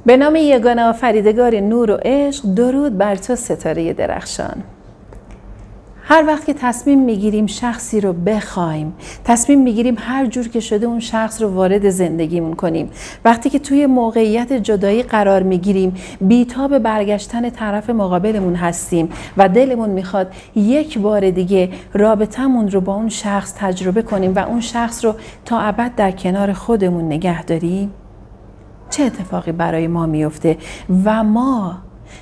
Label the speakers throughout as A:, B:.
A: به نام یگانه آفریدگار نور و عشق، درود بر تو ستاره درخشان. هر وقت که تصمیم میگیریم شخصی رو بخوایم، تصمیم میگیریم هر جور که شده اون شخص رو وارد زندگیمون کنیم، وقتی که توی موقعیت جدایی قرار میگیریم، بی‌تاب برگشتن طرف مقابلمون هستیم و دلمون میخواد یک بار دیگه رابطمون رو با اون شخص تجربه کنیم و اون شخص رو تا ابد در کنار خودمون نگه داریم، چه اتفاقی برای ما میفته و ما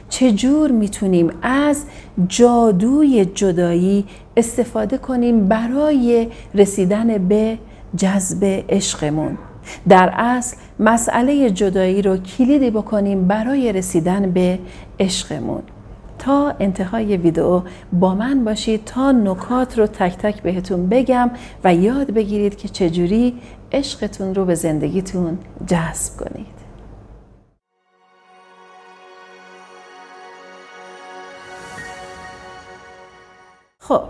A: چجور میتونیم از جادوی جدایی استفاده کنیم برای رسیدن به جذب عشقمون؟ در اصل مسئله جدایی رو کلیدی بکنیم برای رسیدن به عشقمون. تا انتهای ویدیو با من باشید تا نکات رو تک تک بهتون بگم و یاد بگیرید که چجوری عشقتون رو به زندگیتون جذب کنید. خب،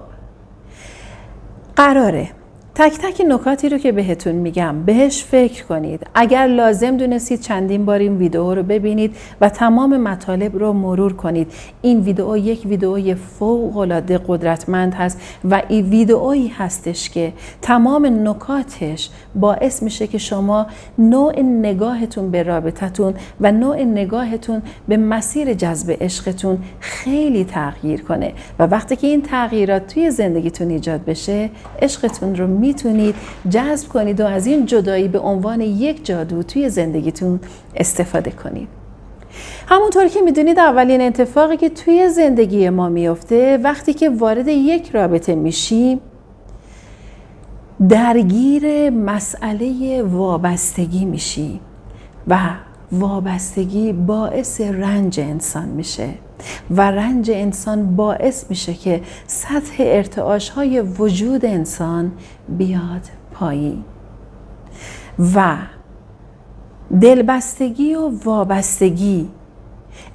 A: قراره تک تک نکاتی رو که بهتون میگم بهش فکر کنید. اگر لازم دونستید چندین بار این ویدیو رو ببینید و تمام مطالب رو مرور کنید. این ویدیو یک ویدیوی فوق‌العاده قدرتمند هست و این ویدیویی هستش که تمام نکاتش باعث میشه که شما نوع نگاهتون به رابطتون و نوع نگاهتون به مسیر جذب عشقتون خیلی تغییر کنه و وقتی که این تغییرات توی زندگیتون ایجاد بشه، عشقتون رو میتونید جذب کنید و از این جدایی به عنوان یک جادو توی زندگیتون استفاده کنید. همونطور که میدونید اولین اتفاقی که توی زندگی ما میفته وقتی که وارد یک رابطه میشیم، درگیر مسئله وابستگی میشیم و وابستگی باعث رنج انسان میشه و رنج انسان باعث میشه که سطح ارتعاش‌های وجود انسان بیاد پایین و دلبستگی و وابستگی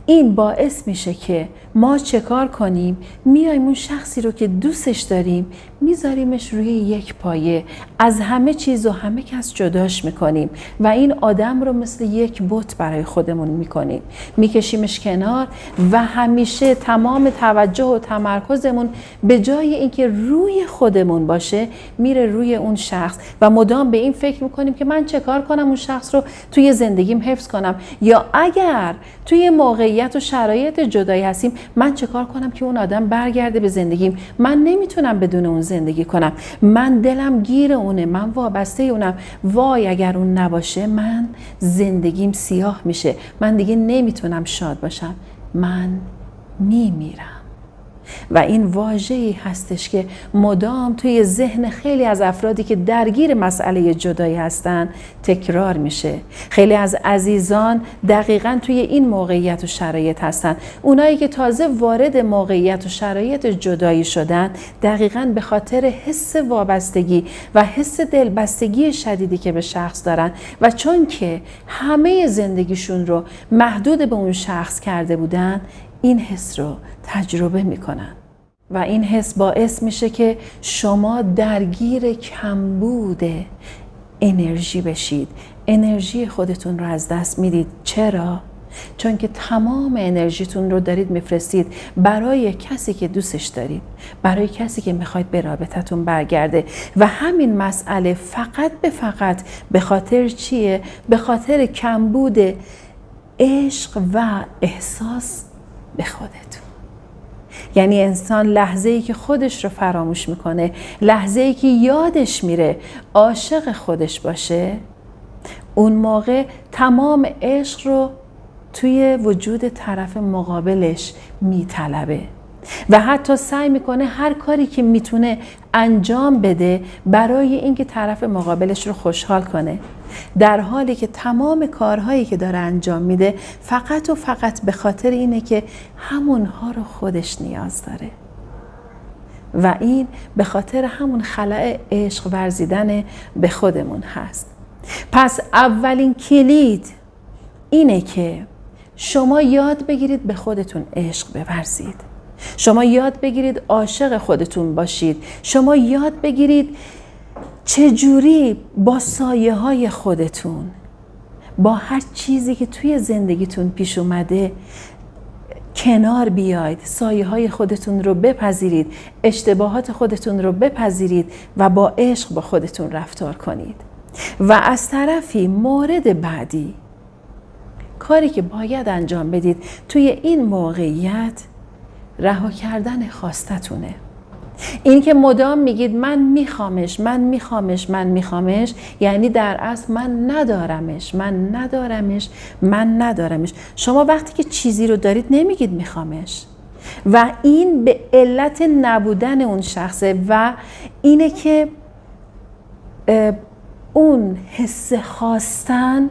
A: این باعث میشه که ما چه کار کنیم؟ میایم اون شخصی رو که دوستش داریم میذاریمش روی یک پایه، از همه چیز و همه کس جداش میکنیم و این آدم رو مثل یک بت برای خودمون میکنیم، میکشیمش کنار و همیشه تمام توجه و تمرکزمون به جای اینکه روی خودمون باشه میره روی اون شخص و مدام به این فکر میکنیم که من چه کار کنم اون شخص رو توی زندگیم حفظ کنم، یا اگر توی موقعیت و شرایط جدایی هستیم من چه کار کنم که اون آدم برگرده به زندگیم. من نمیتونم بدون اون زندگی کنم، من دلم گیر اونه، من وابسته اونم، وای اگر اون نباشه من زندگیم سیاه میشه، من دیگه نمیتونم شاد باشم، من میمیرم. و این واژه‌ای هستش که مدام توی ذهن خیلی از افرادی که درگیر مسئله جدایی هستن تکرار میشه. خیلی از عزیزان دقیقاً توی این موقعیت و شرایط هستن. اونایی که تازه وارد موقعیت و شرایط جدایی شدن دقیقاً به خاطر حس وابستگی و حس دلبستگی شدیدی که به شخص دارن و چون که همه زندگیشون رو محدود به اون شخص کرده بودن این حس رو تجربه میکنن و این حس باعث میشه که شما درگیر کمبود انرژی بشید، انرژی خودتون رو از دست میدید. چرا؟ چون که تمام انرژیتون رو دارید میفرستید برای کسی که دوستش دارید، برای کسی که میخواید به رابطتون برگرده و همین مسئله فقط به خاطر چیه؟ به خاطر کمبود عشق و احساس به خودتون. یعنی انسان لحظه‌ای که خودش رو فراموش میکنه، لحظه‌ای که یادش میره عاشق خودش باشه، اون موقع تمام عشق رو توی وجود طرف مقابلش میطلبه و حتی سعی میکنه هر کاری که میتونه انجام بده برای اینکه طرف مقابلش رو خوشحال کنه، در حالی که تمام کارهایی که داره انجام میده فقط و فقط به خاطر اینه که همونها رو خودش نیاز داره و این به خاطر همون خلأ عشق ورزیدن به خودمون هست. پس اولین کلید اینه که شما یاد بگیرید به خودتون عشق بورزید، شما یاد بگیرید عاشق خودتون باشید، شما یاد بگیرید چجوری با سایه های خودتون، با هر چیزی که توی زندگیتون پیش اومده کنار بیاید، سایه های خودتون رو بپذیرید، اشتباهات خودتون رو بپذیرید و با عشق با خودتون رفتار کنید. و از طرفی مورد بعدی، کاری که باید انجام بدید توی این موقعیت، رها کردن خواستتونه. این که مدام میگید من میخوامش، من میخوامش، من میخوامش، یعنی در اصل من ندارمش، من ندارمش، من ندارمش. شما وقتی که چیزی رو دارید نمیگید میخوامش و این به علت نبودن اون شخصه و اینه که اون حس خواستن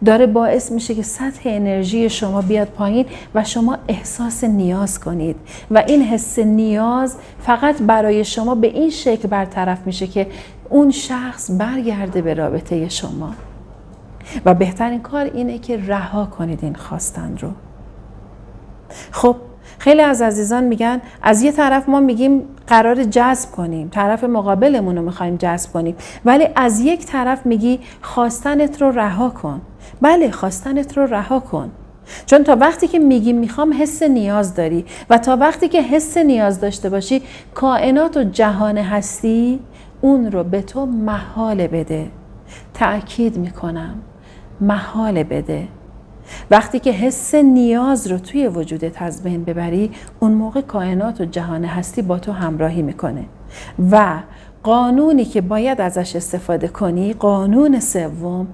A: داره باعث میشه که سطح انرژی شما بیاد پایین و شما احساس نیاز کنید و این حس نیاز فقط برای شما به این شکل برطرف میشه که اون شخص برگرده به رابطه شما. و بهترین کار اینه که رها کنید این خواستن رو. خب خیلی از عزیزان میگن از یه طرف ما میگیم قرار جذب کنیم، طرف مقابلمون رو میخوایم جذب کنیم، ولی از یک طرف میگی خواستنت رو رها کن. بله، خواستنت رو رها کن، چون تا وقتی که میگی میخوام حس نیاز داری و تا وقتی که حس نیاز داشته باشی کائنات و جهان هستی اون رو به تو محاله بده. تأکید میکنم محاله بده. وقتی که حس نیاز رو توی وجودت از بین ببری اون موقع کائنات و جهان هستی با تو همراهی میکنه و قانونی که باید ازش استفاده کنی، قانون سوم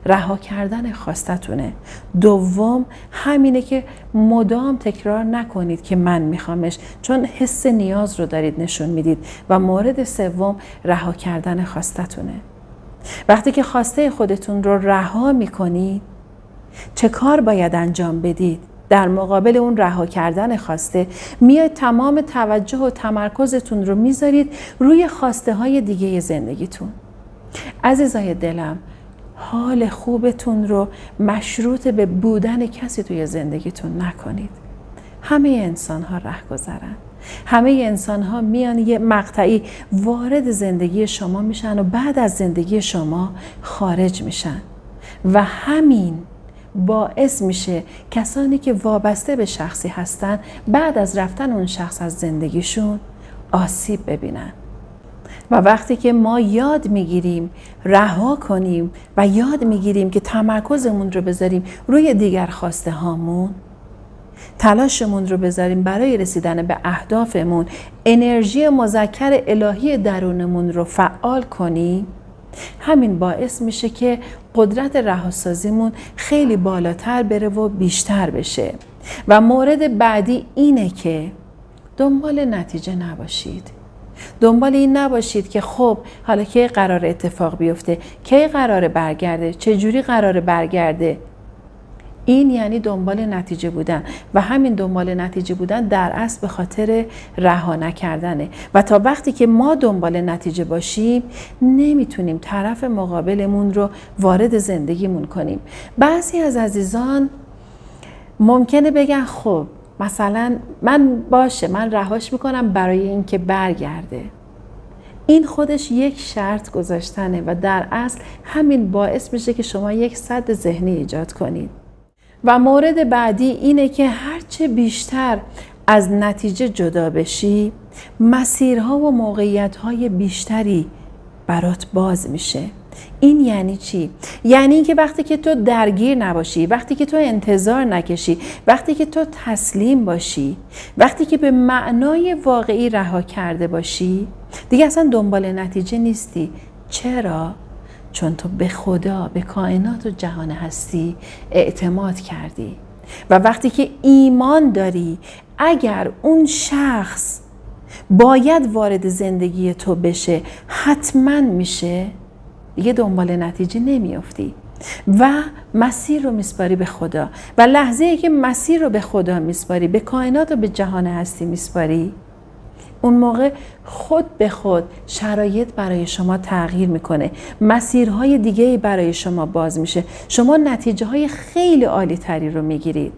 A: رها کردن خواستتونه. دوم همینه که مدام تکرار نکنید که من میخوامش، چون حس نیاز رو دارید نشون میدید. و مورد سوم رها کردن خواستتونه. وقتی که خواسته خودتون رو رها میکنید چه کار باید انجام بدید؟ در مقابل اون رها کردن خواسته میاید تمام توجه و تمرکزتون رو میذارید روی خواسته های دیگه زندگیتون. عزیزای دلم، حال خوبتون رو مشروط به بودن کسی توی زندگیتون نکنید. همه انسان ها رهگذرن. همه انسان ها میان یه مقطعی وارد زندگی شما میشن و بعد از زندگی شما خارج میشن و همین باعث میشه کسانی که وابسته به شخصی هستن بعد از رفتن اون شخص از زندگیشون آسیب ببینن. و وقتی که ما یاد میگیریم رها کنیم و یاد میگیریم که تمرکزمون رو بذاریم روی دیگر خواسته هامون، تلاشمون رو بذاریم برای رسیدن به اهدافمون، انرژی مذکر الهی درونمون رو فعال کنیم، همین باعث میشه که قدرت رهاسازیمون خیلی بالاتر بره و بیشتر بشه. و مورد بعدی اینه که دنبال نتیجه نباشید. دنبال این نباشید که خب حالا کی قرار اتفاق بیفته، کی قرار برگرده، چجوری قرار برگرده. این یعنی دنبال نتیجه بودن و همین دنبال نتیجه بودن در اصل به خاطر رها نکردنه. و تا وقتی که ما دنبال نتیجه باشیم نمیتونیم طرف مقابلمون رو وارد زندگیمون کنیم. بعضی از عزیزان ممکنه بگن خب مثلا من رهاش میکنم برای اینکه برگرده. این خودش یک شرط گذاشتنه و در اصل همین باعث میشه که شما یک سد ذهنی ایجاد کنید. و مورد بعدی اینه که هرچه بیشتر از نتیجه جدا بشی مسیرها و موقعیت‌های بیشتری برات باز میشه. این یعنی چی؟ یعنی اینکه وقتی که تو درگیر نباشی، وقتی که تو انتظار نکشی، وقتی که تو تسلیم باشی، وقتی که به معنای واقعی رها کرده باشی، دیگه اصلا دنبال نتیجه نیستی. چرا؟ چون تو به خدا، به کائنات و جهان هستی اعتماد کردی. و وقتی که ایمان داری اگر اون شخص باید وارد زندگی تو بشه حتما میشه، دیگه دنبال نتیجه نمیافتی و مسیر رو میسپاری به خدا. و لحظه‌ای که مسیر رو به خدا میسپاری، به کائنات و به جهان هستی میسپاری، اون موقع خود به خود شرایط برای شما تغییر میکنه، مسیرهای دیگه‌ای برای شما باز میشه، شما نتیجه های خیلی عالی تری رو میگیرید.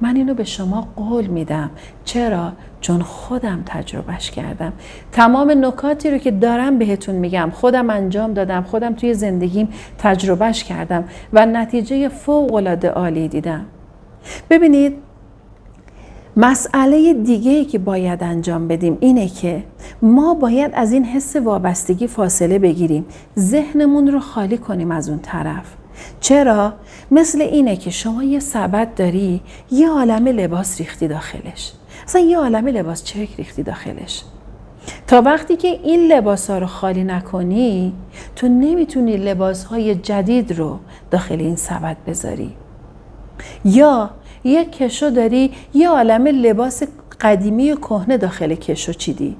A: من اینو به شما قول میدم. چرا؟ چون خودم تجربهش کردم. تمام نکاتی رو که دارم بهتون میگم خودم انجام دادم، خودم توی زندگیم تجربهش کردم و نتیجه فوق‌العاده عالی دیدم. ببینید، مسئله دیگه‌ای که باید انجام بدیم اینه که ما باید از این حس وابستگی فاصله بگیریم، ذهنمون رو خالی کنیم از اون طرف. چرا؟ مثل اینه که شما یه سبد داری، یه عالمه لباس ریختی داخلش، اصلا یه عالمه لباس چرک ریختی داخلش. تا وقتی که این لباس ها رو خالی نکنی تو نمیتونی لباس های جدید رو داخل این سبد بذاری. یا یک کشو داری، یه عالمه لباس قدیمی و کهنه داخل کشو چیدی.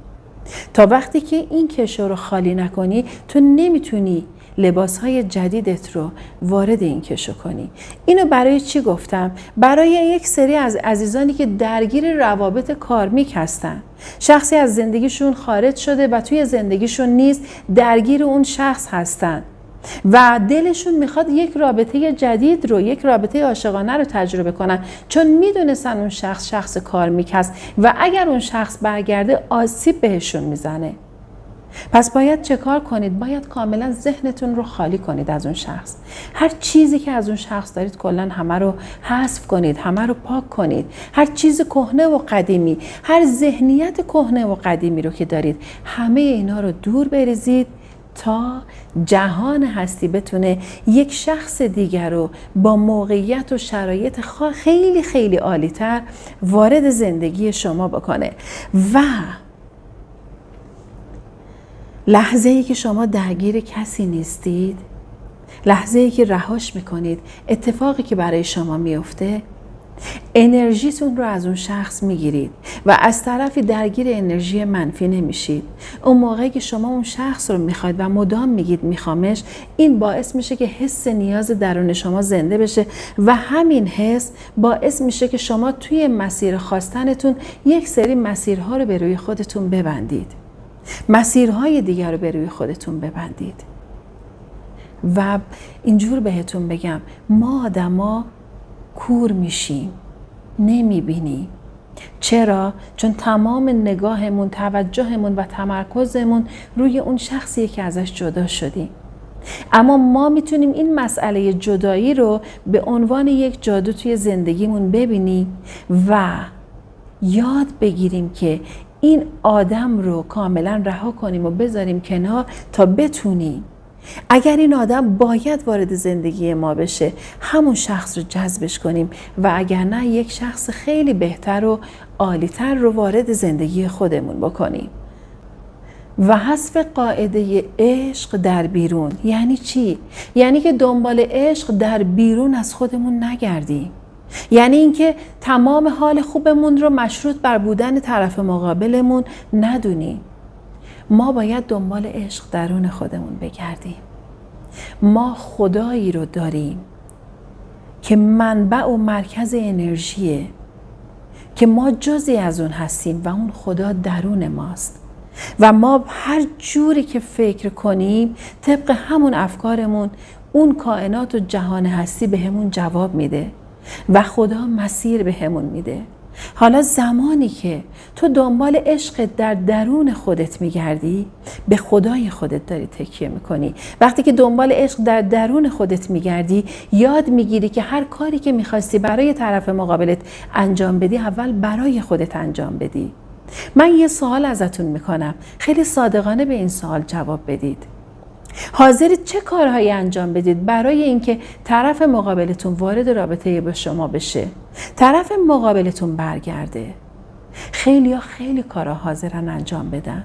A: تا وقتی که این کشو رو خالی نکنی تو نمیتونی لباسهای جدیدت رو وارد این کشو کنی. اینو برای چی گفتم؟ برای یک سری از عزیزانی که درگیر روابط کارمیک هستن. شخصی از زندگیشون خارج شده و توی زندگیشون نیست، درگیر اون شخص هستن و دلشون میخواد یک رابطه جدید رو، یک رابطه عاشقانه رو تجربه کنن، چون میدونستن اون شخص کارمیک هست و اگر اون شخص برگرده آسیب بهشون میزنه. پس باید چه کار کنید؟ باید کاملا ذهنتون رو خالی کنید از اون شخص. هر چیزی که از اون شخص دارید کلا همه رو حذف کنید، همه رو پاک کنید. هر چیز کهنه و قدیمی، هر ذهنیت کهنه و قدیمی رو که دارید، همه اینا رو دور بریزید تا جهان هستی بتونه یک شخص دیگر رو با موقعیت و شرایط خیلی خیلی عالی‌تر وارد زندگی شما بکنه. و لحظه‌ای که شما درگیر کسی نیستید، لحظه‌ای که رهاش میکنید، اتفاقی که برای شما میفته، انرژیتون رو از اون شخص میگیرید و از طرفی درگیر انرژی منفی نمیشید. اون موقعی که شما اون شخص رو میخواید و مدام میگید میخوامش، این باعث میشه که حس نیاز درون شما زنده بشه و همین حس باعث میشه که شما توی مسیر خواستنتون یک سری مسیرها رو به روی خودتون ببندید، مسیرهای دیگر رو به روی خودتون ببندید. و اینجور بهتون بگم، ما آدما کور میشیم، نمیبینیم. چرا؟ چون تمام نگاهمون، توجهمون و تمرکزمون روی اون شخصیه که ازش جدا شدیم. اما ما میتونیم این مسئله جدایی رو به عنوان یک جادو توی زندگیمون ببینیم و یاد بگیریم که این آدم رو کاملا رها کنیم و بذاریم کنار تا بتونیم، اگر این آدم باید وارد زندگی ما بشه، همون شخص رو جذبش کنیم و اگر نه یک شخص خیلی بهتر و عالی‌تر رو وارد زندگی خودمون بکنیم. و حذف قاعده عشق در بیرون یعنی چی؟ یعنی که دنبال عشق در بیرون از خودمون نگردیم. یعنی اینکه تمام حال خوبمون رو مشروط بر بودن طرف مقابلمون ندونیم. ما باید دنبال عشق درون خودمون بگردیم. ما خدایی رو داریم که منبع و مرکز انرژیه، که ما جزئی از اون هستیم و اون خدا درون ماست و ما هر جوری که فکر کنیم طبق همون افکارمون اون کائنات و جهان هستی به همون جواب میده و خدا مسیر به همون میده. حالا زمانی که تو دنبال عشق در درون خودت میگردی، به خدای خودت داری تکیه میکنی. وقتی که دنبال عشق در درون خودت میگردی، یاد میگیری که هر کاری که میخواستی برای طرف مقابلت انجام بدی، اول برای خودت انجام بدی. من یه سوال ازتون میکنم، خیلی صادقانه به این سوال جواب بدید. حاضرید چه کارهایی انجام بدید برای اینکه طرف مقابلتون وارد رابطه با شما بشه، طرف مقابلتون برگرده؟ خیلی کارها حاضرن انجام بدن.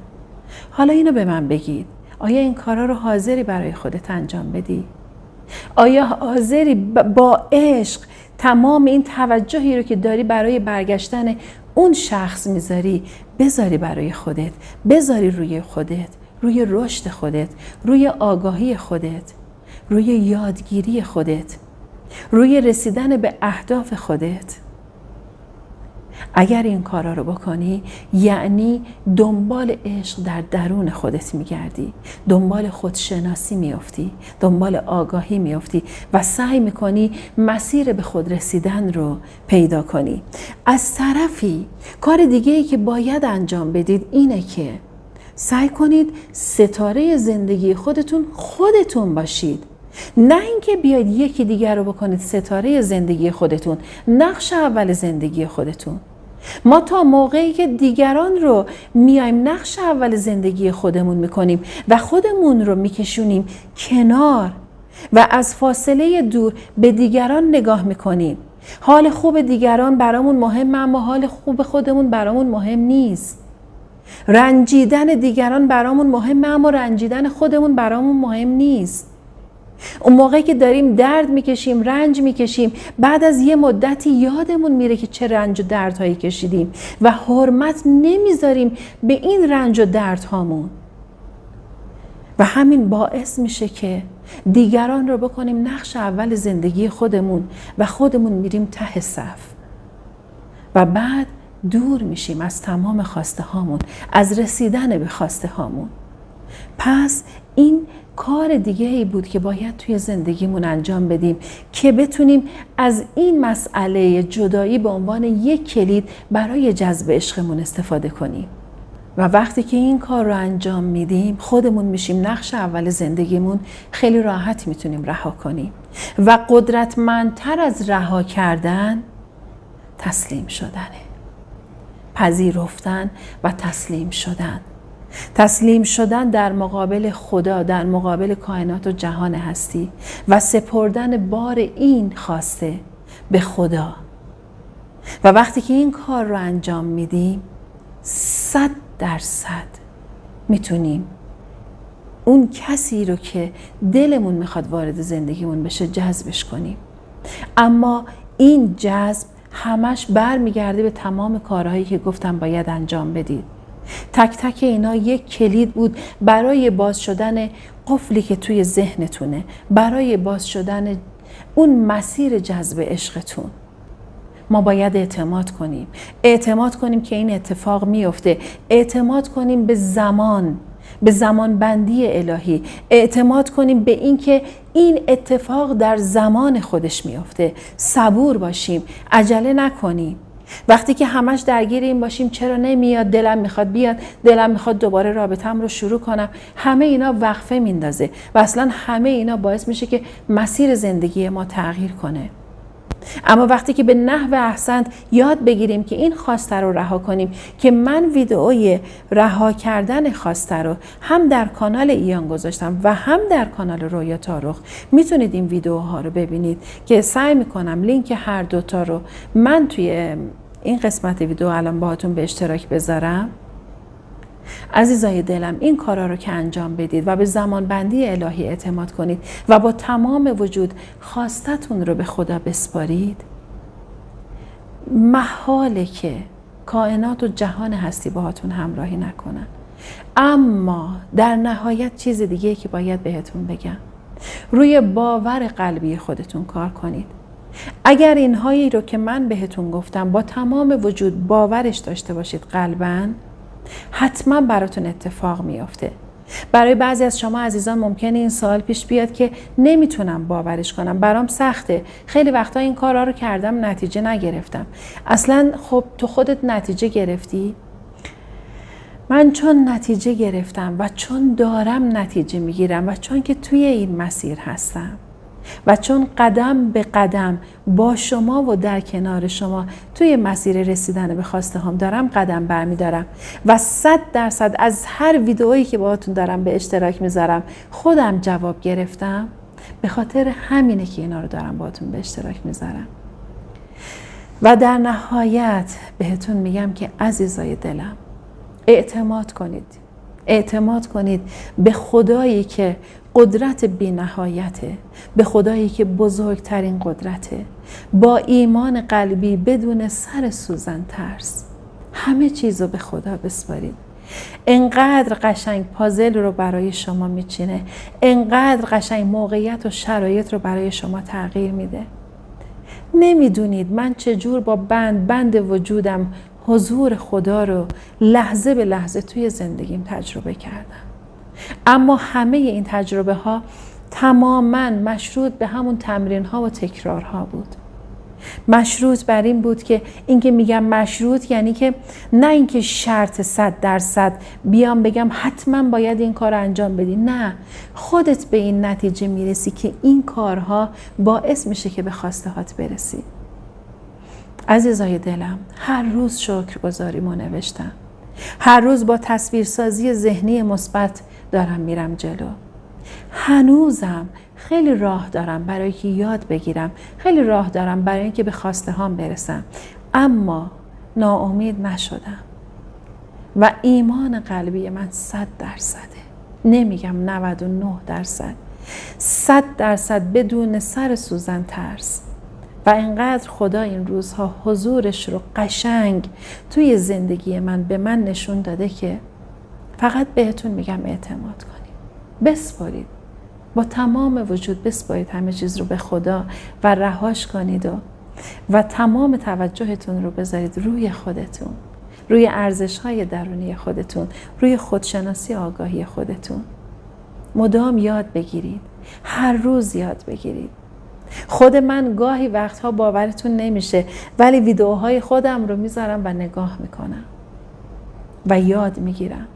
A: حالا اینو به من بگید، آیا این کارها رو حاضری برای خودت انجام بدی؟ آیا حاضری با عشق تمام این توجهی رو که داری برای برگشتن اون شخص میذاری، بذاری برای خودت، بذاری روی خودت، روی رشد خودت، روی آگاهی خودت، روی یادگیری خودت، روی رسیدن به اهداف خودت؟ اگر این کارا رو بکنی یعنی دنبال عشق در درون خودت میگردی، دنبال خودشناسی میافتی، دنبال آگاهی میافتی و سعی میکنی مسیر به خود رسیدن رو پیدا کنی. از طرفی کار دیگه ای که باید انجام بدید اینه که سعی کنید ستاره زندگی خودتون باشید. نه اینکه بیاید یکی دیگر رو بکنید ستاره زندگی خودتون، نقش اول زندگی خودتون. ما تا موقعی که دیگران رو میایم نقش اول زندگی خودمون میکنیم و خودمون رو میکشونیم کنار و از فاصله دور به دیگران نگاه میکنیم، حال خوب دیگران برامون مهمه اما حال خوب خودمون برامون مهم نیست. رنجیدن دیگران برامون مهمه اما رنجیدن خودمون برامون مهم نیست. اون موقعی که داریم درد میکشیم، رنج میکشیم، بعد از یه مدتی یادمون میره که چه رنج و دردهایی کشیدیم و حرمت نمیذاریم به این رنج و دردهامون و همین باعث میشه که دیگران رو بکنیم نقش اول زندگی خودمون و خودمون میریم ته صف و بعد دور میشیم از تمام خواسته هامون، از رسیدن به خواسته هامون. پس این کار دیگه ای بود که باید توی زندگیمون انجام بدیم که بتونیم از این مسئله جدایی به عنوان یک کلید برای جذب عشقمون استفاده کنیم. و وقتی که این کار رو انجام میدیم خودمون میشیم نقش اول زندگیمون، خیلی راحت میتونیم رها کنیم. و قدرتمندتر از رها کردن تسلیم شدنه، پذیرفتن و تسلیم شدن. تسلیم شدن در مقابل خدا، در مقابل کائنات و جهان هستی و سپردن بار این خواسته به خدا. و وقتی که این کار رو انجام میدیم 100% میتونیم اون کسی رو که دلمون میخواد وارد زندگیمون بشه جذبش کنیم. اما این جذب همش برمیگرده به تمام کارهایی که گفتم باید انجام بدید. تک تک اینا یک کلید بود برای باز شدن قفلی که توی ذهنتونه، برای باز شدن اون مسیر جذب عشقتون. ما باید اعتماد کنیم که این اتفاق میفته، اعتماد کنیم به زمان بندی الهی، اعتماد کنیم به این که این اتفاق در زمان خودش میفته. صبور باشیم، عجله نکنیم. وقتی که همش درگیر این باشیم چرا نمیاد، دلم میخواد بیاد، دلم میخواد دوباره رابطم رو شروع کنم، همه اینا وقفه میندازه و اصلا همه اینا باعث میشه که مسیر زندگی ما تغییر کنه. اما وقتی که به نحو احسن یاد بگیریم که این خواسته رو رها کنیم، که من ویدئوی رها کردن خواسته رو هم در کانال ایان گذاشتم و هم در کانال رویا تارخ، میتونید این ویدئوها رو ببینید که سعی میکنم لینک هر دوتا رو من توی این قسمت ویدئو الان باهاتون به اشتراک بذارم. عزیزای دلم، این کارا رو که انجام بدید و به زمان بندی الهی اعتماد کنید و با تمام وجود خواستتون رو به خدا بسپارید، محاله که کائنات و جهان هستی باهاتون همراهی نکنن. اما در نهایت چیز دیگه که باید بهتون بگم، روی باور قلبی خودتون کار کنید. اگر اینهایی رو که من بهتون گفتم با تمام وجود باورش داشته باشید قلباً، حتما براتون اتفاق میافته. برای بعضی از شما عزیزان ممکنه این سوال پیش بیاد که نمیتونم باورش کنم، برام سخته، خیلی وقتا این کارا رو کردم نتیجه نگرفتم. اصلا خب تو خودت نتیجه گرفتی؟ من چون نتیجه گرفتم و چون دارم نتیجه میگیرم و چون که توی این مسیر هستم و چون قدم به قدم با شما و در کنار شما توی مسیر رسیدن به خواسته هام دارم قدم برمیدارم و 100% از هر ویدئویی که باهاتون دارم به اشتراک میذارم خودم جواب گرفتم، به خاطر همینه که اینا رو دارم باهاتون به اشتراک میذارم. و در نهایت بهتون میگم که عزیزای دلم، اعتماد کنید به خدایی که قدرت بی نهایته، به خدایی که بزرگترین قدرته. با ایمان قلبی بدون سر سوزن ترس همه چیز رو به خدا بسپارید. انقدر قشنگ پازل رو برای شما میچینه، انقدر قشنگ موقعیت و شرایط رو برای شما تغییر میده. نمیدونید من چجور با بند وجودم حضور خدا رو لحظه به لحظه توی زندگیم تجربه کردم. اما همه این تجربه ها تماماً مشروط به همون تمرین ها و تکرار ها بود. مشروط بر این بود که اینکه میگم مشروط یعنی که نه اینکه شرط 100% بیام بگم حتما باید این کار انجام بدی. نه، خودت به این نتیجه میرسی که این کارها باعث میشه که به خواسته هات برسی. عزیزای دلم، هر روز شکرگزاریمو نوشتم. هر روز با تصویرسازی ذهنی مثبت دارم میرم جلو. هنوزم خیلی راه دارم برای که یاد بگیرم، خیلی راه دارم برای اینکه به خواسته هام برسم، اما ناامید نشدم و ایمان قلبی من 100%، نمیگم 99%، 100% بدون سر سوزن ترس. و اینقدر خدا این روزها حضورش رو قشنگ توی زندگی من به من نشون داده که فقط بهتون میگم اعتماد کنید، بسپارید، با تمام وجود بسپارید همه چیز رو به خدا و رهاش کنید و تمام توجهتون رو بذارید روی خودتون، روی ارزش‌های درونی خودتون، روی خودشناسی آگاهی خودتون. مدام یاد بگیرید، هر روز یاد بگیرید. خود من گاهی وقتها باورتون نمیشه ولی ویدیوهای خودم رو میذارم و نگاه میکنم و یاد میگیرم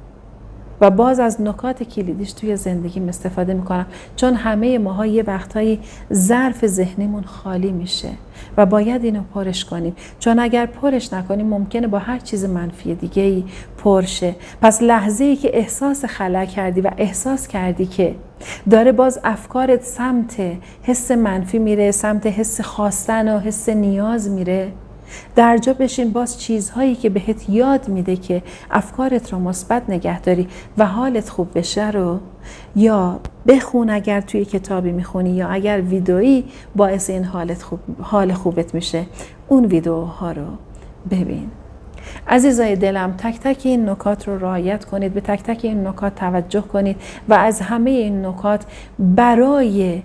A: و باز از نکات کلیدیش توی زندگیم استفاده میکنم، چون همه ماها یه وقتهایی ظرف ذهنیمون خالی میشه و باید اینو پرش کنیم، چون اگر پرش نکنیم ممکنه با هر چیز منفی دیگه‌ای پر شه. پس لحظه‌ای که احساس خلا کردی و احساس کردی که داره باز افکارت سمت حس منفی میره، سمت حس خواستن و حس نیاز میره، درجا بشین باز چیزهایی که بهت یاد میده که افکارت رو مثبت نگه داری و حالت خوب بشه رو یا بخون، اگر توی کتابی میخونی یا اگر ویدئویی باعث این حال خوبت میشه اون ویدئوها رو ببین. عزیزای دلم، تک تک این نکات رو رعایت کنید، به تک تک این نکات توجه کنید و از همه این نکات برای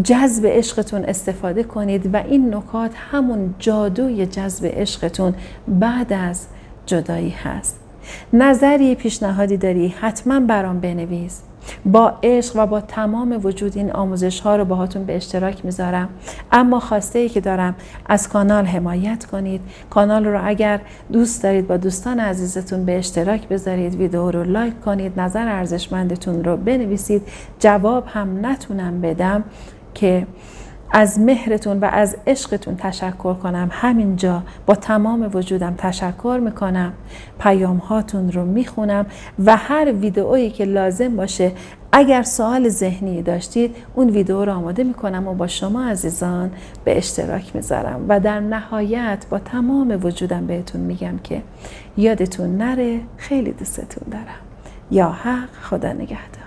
A: جذب عشقتون استفاده کنید و این نکات همون جادوی جذب عشقتون بعد از جدایی هست. نظری، پیشنهادی داری حتما برام بنویس. با عشق و با تمام وجود این آموزش ها رو باهاتون به اشتراک میذارم. اما خواسته ای که دارم از کانال حمایت کنید. کانال رو اگر دوست دارید با دوستان عزیزتون به اشتراک بذارید، ویدیو رو لایک کنید، نظر ارزشمندتون رو بنویسید. جواب هم نتونم بدم که از مهرتون و از عشقتون تشکر کنم. همینجا با تمام وجودم تشکر میکنم، پیام هاتون رو میخونم و هر ویدئویی که لازم باشه اگر سوال ذهنی داشتید اون ویدئو رو آماده میکنم و با شما عزیزان به اشتراک میذارم و در نهایت با تمام وجودم بهتون میگم که یادتون نره خیلی دوستتون دارم. یا حق، خدا نگهدار.